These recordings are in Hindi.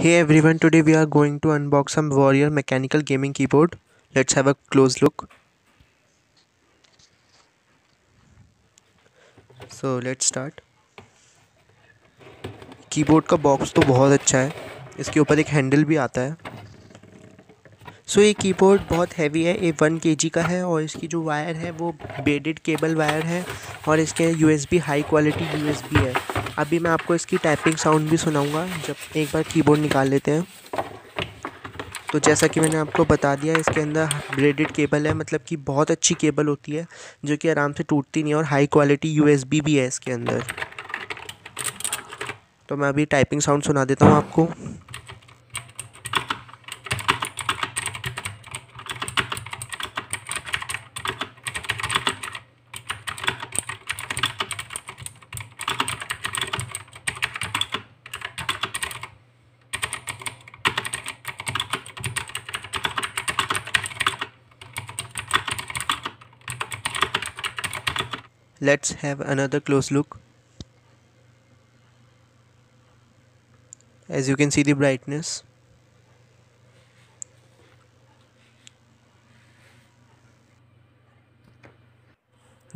Hey everyone, today we are going to unbox some Warrior mechanical gaming keyboard. Let's have a close look. So let's start. Keyboard का बॉक्स तो बहुत अच्छा है। इसके ऊपर एक हैंडल भी आता है। ये कीबोर्ड बहुत हैवी है, ये 1 kg का है और इसकी जो वायर है वो बेडेड केबल वायर है और इसके USB हाई क्वालिटी USB है। अभी मैं आपको इसकी टाइपिंग साउंड भी सुनाऊंगा जब एक बार कीबोर्ड निकाल लेते हैं। तो जैसा कि मैंने आपको बता दिया, इसके अंदर ब्रेडेड केबल है, मतलब कि बहुत अच्छी केबल होती है जो कि आराम से टूटती नहीं है, और हाई क्वालिटी USB भी है इसके अंदर। तो मैं अभी टाइपिंग साउंड सुना देता हूँ आपको। Let's have another close look. As you can see the brightness.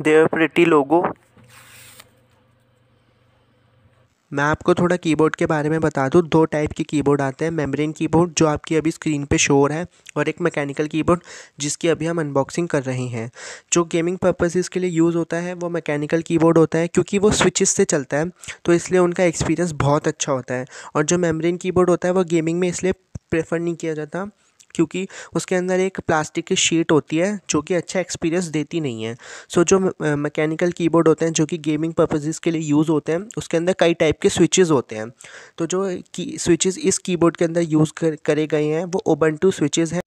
Their pretty logo. मैं आपको थोड़ा कीबोर्ड के बारे में बता दूं। 2 टाइप के कीबोर्ड आते हैं, मेम्ब्रेन कीबोर्ड जो आपकी अभी स्क्रीन पे शो हो रहा है, और एक मैकेनिकल कीबोर्ड जिसकी अभी हम अनबॉक्सिंग कर रहे हैं। जो गेमिंग पर्पसेस के लिए यूज़ होता है वो मैकेनिकल कीबोर्ड होता है, क्योंकि वो स्विचेस से चलता है, तो इसलिए उनका एक्सपीरियंस बहुत अच्छा होता है। और जो मेम्ब्रेन कीबोर्ड होता है वो गेमिंग में इसलिए प्रेफर नहीं किया जाता क्योंकि उसके अंदर एक प्लास्टिक की शीट होती है जो कि अच्छा एक्सपीरियंस देती नहीं है। जो मैकेनिकल कीबोर्ड होते हैं जो कि गेमिंग पर्पसेस के लिए यूज़ होते हैं, उसके अंदर कई टाइप के स्विचेस होते हैं। तो जो स्विचेस इस कीबोर्ड के अंदर यूज़ करे गए हैं वो उबंटू स्विचेस हैं।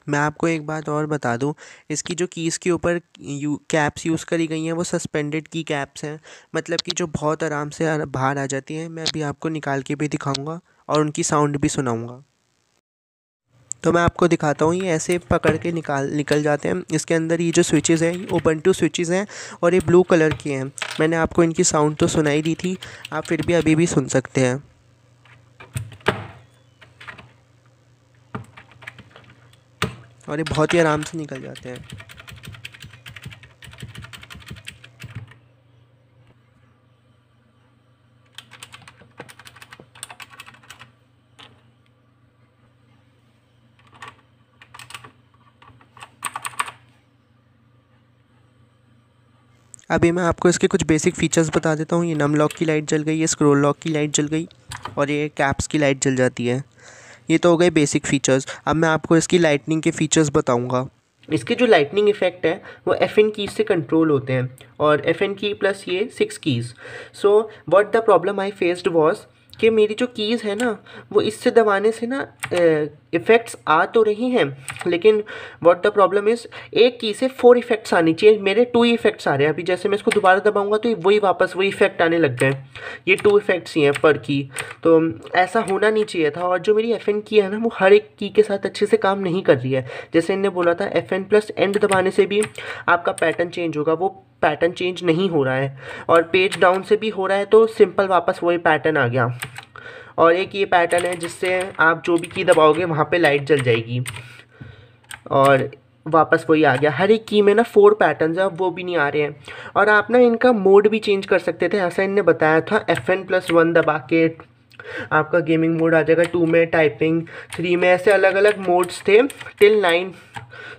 मैं आपको एक बात और बता दूं, इसकी जो कीज़ के ऊपर कैप्स यूज़ करी गई हैं वो सस्पेंडेड की कैप्स हैं, मतलब कि जो बहुत आराम से बाहर आ जाती हैं। मैं अभी आपको निकाल के भी दिखाऊंगा और उनकी साउंड भी सुनाऊंगा। तो मैं आपको दिखाता हूँ, ये ऐसे पकड़ के निकल जाते हैं। इसके अंदर ये जो स्विचेस हैं ये उबंटू स्विचेस हैं और ये ब्लू कलर के हैं। मैंने आपको इनकी साउंड तो सुनाई दी थी, आप फिर भी अभी भी सुन सकते हैं। और ये बहुत ही आराम से निकल जाते हैं। अभी मैं आपको इसके कुछ बेसिक फ़ीचर्स बता देता हूँ। ये नम लॉक की लाइट जल गई, ये स्क्रॉल लॉक की लाइट जल गई और ये कैप्स की लाइट जल जाती है। ये तो हो गए बेसिक फ़ीचर्स। अब मैं आपको इसकी लाइटनिंग के फ़ीचर्स बताऊँगा। इसके जो लाइटनिंग इफ़ेक्ट है वो FN कीज़ से कंट्रोल होते हैं, और FN की प्लस ये 6 keys. So what the problem I faced was कि मेरी जो कीज़ है ना वो इससे दबाने से ना इफ़ेक्ट्स आ तो रही हैं, लेकिन व्हाट द प्रॉब्लम इज़ एक की से 4 इफ़ेक्ट्स आनी चाहिए, मेरे 2 इफ़ेक्ट्स आ रहे हैं। अभी जैसे मैं इसको दोबारा दबाऊंगा तो वही वापस वही इफ़ेक्ट आने लग गए। ये 2 इफ़ेक्ट्स ही हैं पर की, तो ऐसा होना नहीं चाहिए था। और जो मेरी FN की है ना वो हर एक की के साथ अच्छे से काम नहीं कर रही है। जैसे इन्हें बोला था FN प्लस एंड दबाने से भी आपका पैटर्न चेंज होगा, वो पैटर्न चेंज नहीं हो रहा है। और पेज डाउन से भी हो रहा है तो सिंपल वापस वही पैटर्न आ गया। और एक ये पैटर्न है जिससे आप जो भी की दबाओगे वहाँ पे लाइट जल जाएगी, और वापस वही आ गया। हर एक की में ना 4 पैटर्न्स हैं, अब वो भी नहीं आ रहे हैं। और आप ना इनका मोड भी चेंज कर सकते थे, ऐसा इनने बताया था। FN+1 दबा के आपका गेमिंग मोड आ जाएगा, 2 में टाइपिंग, 3 में, ऐसे अलग अलग मोड्स थे till 9।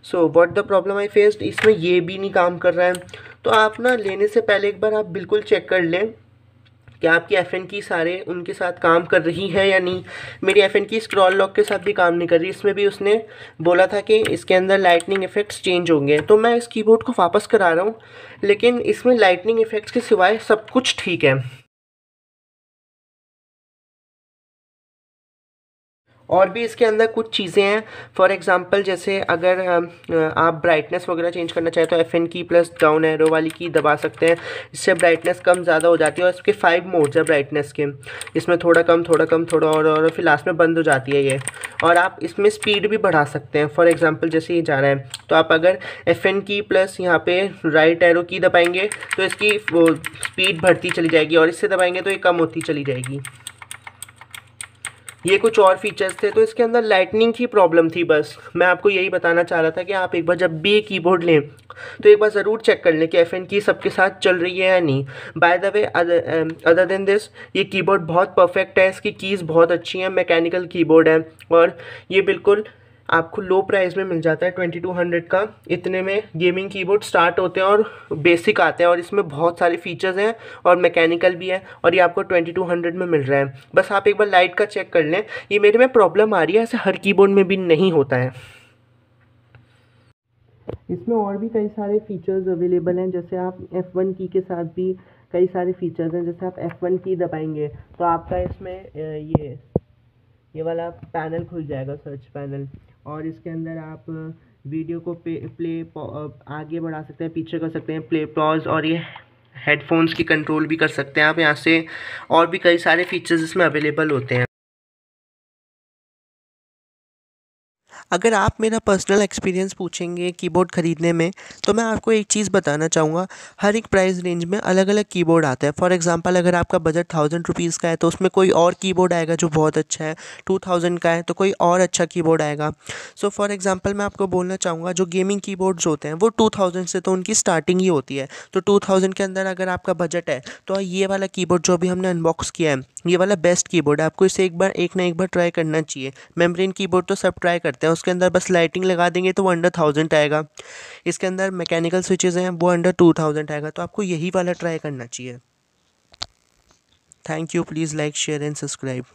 So what the problem I faced, इसमें ये भी नहीं काम कर रहा है। तो आप ना लेने से पहले एक बार आप बिल्कुल चेक कर लें कि आपकी FN की सारे उनके साथ काम कर रही है या नहीं। मेरी FN की स्क्रॉल लॉक के साथ भी काम नहीं कर रही, इसमें भी उसने बोला था कि इसके अंदर लाइटनिंग इफ़ेक्ट्स चेंज होंगे। तो मैं इस कीबोर्ड को वापस करा रहा हूँ, लेकिन इसमें लाइटनिंग इफ़ेक्ट्स के सिवाय सब कुछ ठीक है। और भी इसके अंदर कुछ चीज़ें हैं, फॉर एग्ज़ाम्पल जैसे अगर आप ब्राइटनेस वगैरह चेंज करना चाहें तो FN की प्लस डाउन एरो वाली की दबा सकते हैं, इससे ब्राइटनेस कम ज़्यादा हो जाती है। और इसके 5 मोड्स हैं ब्राइटनेस के, इसमें थोड़ा कम थोड़ा कम थोड़ा और फिर लास्ट में बंद हो जाती है ये। और आप इसमें स्पीड भी बढ़ा सकते हैं, फॉर एग्ज़ाम्पल जैसे ये जा रहा है तो आप अगर FN की प्लस यहाँ पे राइट एरो की दबाएंगे तो इसकी वो स्पीड बढ़ती चली जाएगी, और इससे दबाएंगे तो ये कम होती चली जाएगी। ये कुछ और फीचर्स थे। तो इसके अंदर लाइटनिंग की प्रॉब्लम थी, बस मैं आपको यही बताना चाह रहा था कि आप एक बार जब भी कीबोर्ड लें तो एक बार ज़रूर चेक कर लें कि FN की सबके साथ चल रही है या नहीं। By the way, other than this, ये कीबोर्ड बहुत परफेक्ट है, इसकी कीज़ बहुत अच्छी हैं, मैकेनिकल कीबोर्ड है और ये बिल्कुल आपको लो प्राइस में मिल जाता है 2200 का। इतने में गेमिंग कीबोर्ड स्टार्ट होते हैं और बेसिक आते हैं और इसमें बहुत सारे फीचर्स हैं और मैकेनिकल भी है और ये आपको 2200 में मिल रहा है। बस आप एक बार लाइट का चेक कर लें। ये मेरे में प्रॉब्लम आ रही है, ऐसे हर कीबोर्ड में भी नहीं होता है। इसमें और भी कई सारे फीचर्स अवेलेबल हैं, जैसे आप F1 की के साथ भी कई सारे फीचर्स हैं। जैसे आप F1 की दबाएंगे तो आपका इसमें ये वाला पैनल खुल जाएगा, सर्च पैनल, और इसके अंदर आप वीडियो को प्ले आगे बढ़ा सकते हैं, पीछे कर सकते हैं, प्ले पॉज, और ये हेडफोन्स की कंट्रोल भी कर सकते हैं आप यहाँ से। और भी कई सारे फीचर्स इसमें अवेलेबल होते हैं। अगर आप मेरा पर्सनल एक्सपीरियंस पूछेंगे कीबोर्ड ख़रीदने में, तो मैं आपको एक चीज़ बताना चाहूँगा, हर एक प्राइस रेंज में अलग अलग कीबोर्ड आता है। फॉर एग्जांपल, अगर आपका बजट 1000 रुपीज़ का है तो उसमें कोई और कीबोर्ड आएगा जो बहुत अच्छा है। 2000 का है तो कोई और अच्छा कीबोर्ड आएगा। सो फॉर एग्जांपल मैं आपको बोलना चाहूँगा, जो गेमिंग कीबोर्ड्स होते हैं वो 2000 से तो उनकी स्टार्टिंग ही होती है। तो 2000 के अंदर अगर आपका बजट है तो ये वाला कीबोर्ड जो अभी हमने अनबॉक्स किया है, ये वाला बेस्ट कीबोर्ड है। आपको इसे एक ना एक बार ट्राई करना चाहिए। मेम्ब्रेन कीबोर्ड तो सब ट्राई करते हैं, उसके अंदर बस लाइटिंग लगा देंगे तो वो अंडर 1000 आएगा। इसके अंदर मैकेनिकल स्विचेज़ हैं, वो अंडर 2000 आएगा। तो आपको यही वाला ट्राई करना चाहिए। Thank you. Please like, share and subscribe.